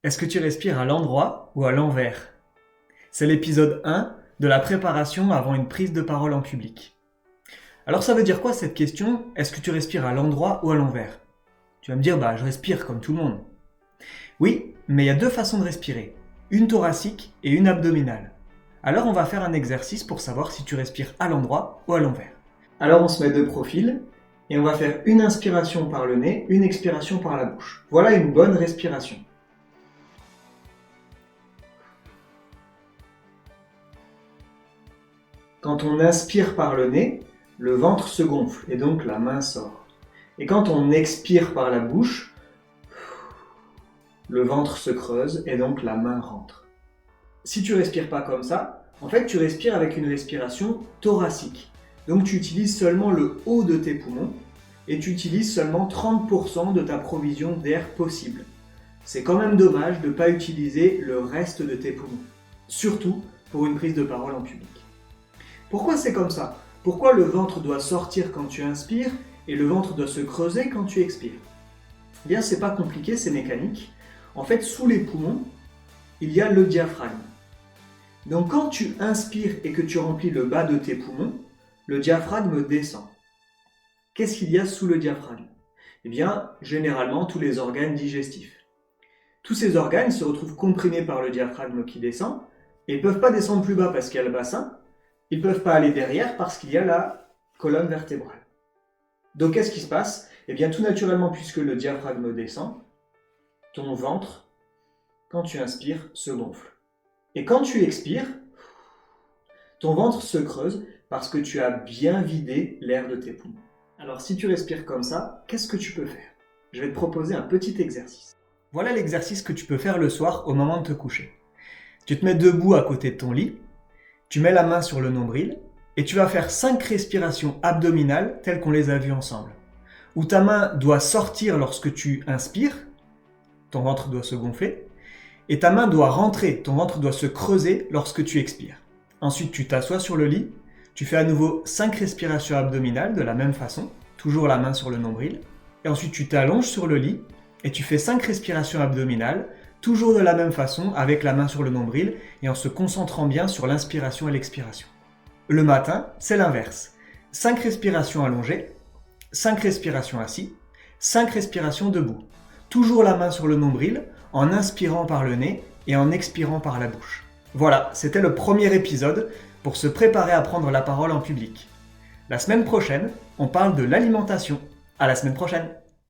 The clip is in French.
Est-ce que tu respires à l'endroit ou à l'envers? C'est l'épisode 1 de la préparation avant une prise de parole en public. Alors ça veut dire quoi cette question? Est-ce que tu respires à l'endroit ou à l'envers? Tu vas me dire, je respire comme tout le monde. Oui, mais il y a deux façons de respirer, une thoracique et une abdominale. Alors on va faire un exercice pour savoir si tu respires à l'endroit ou à l'envers. Alors on se met de profil et on va faire une inspiration par le nez, une expiration par la bouche. Voilà une bonne respiration. Quand on inspire par le nez, le ventre se gonfle et donc la main sort. Et quand on expire par la bouche, le ventre se creuse et donc la main rentre. Si tu respires pas comme ça, en fait tu respires avec une respiration thoracique. Donc tu utilises seulement le haut de tes poumons et tu utilises seulement 30% de ta provision d'air possible. C'est quand même dommage de ne pas utiliser le reste de tes poumons, surtout pour une prise de parole en public. Pourquoi c'est comme ça? Pourquoi le ventre doit sortir quand tu inspires et le ventre doit se creuser quand tu expires? Eh bien, c'est pas compliqué, c'est mécanique. En fait, sous les poumons, il y a le diaphragme. Donc, quand tu inspires et que tu remplis le bas de tes poumons, le diaphragme descend. Qu'est-ce qu'il y a sous le diaphragme? Eh bien, généralement, tous les organes digestifs. Tous ces organes se retrouvent comprimés par le diaphragme qui descend et ne peuvent pas descendre plus bas parce qu'il y a le bassin. Ils ne peuvent pas aller derrière parce qu'il y a la colonne vertébrale. Donc qu'est-ce qui se passe? Eh bien tout naturellement, puisque le diaphragme descend, ton ventre, quand tu inspires, se gonfle. Et quand tu expires, ton ventre se creuse parce que tu as bien vidé l'air de tes poumons. Alors si tu respires comme ça, qu'est-ce que tu peux faire? Je vais te proposer un petit exercice. Voilà l'exercice que tu peux faire le soir au moment de te coucher. Tu te mets debout à côté de ton lit, tu mets la main sur le nombril et tu vas faire 5 respirations abdominales telles qu'on les a vues ensemble. Où ta main doit sortir lorsque tu inspires, ton ventre doit se gonfler, et ta main doit rentrer, ton ventre doit se creuser lorsque tu expires. Ensuite, tu t'assois sur le lit, tu fais à nouveau 5 respirations abdominales de la même façon, toujours la main sur le nombril, et ensuite tu t'allonges sur le lit et tu fais 5 respirations abdominales, toujours de la même façon, avec la main sur le nombril et en se concentrant bien sur l'inspiration et l'expiration. Le matin, c'est l'inverse. 5 respirations allongées, 5 respirations assis, 5 respirations debout. Toujours la main sur le nombril, en inspirant par le nez et en expirant par la bouche. Voilà, c'était le premier épisode pour se préparer à prendre la parole en public. La semaine prochaine, on parle de l'alimentation. À la semaine prochaine!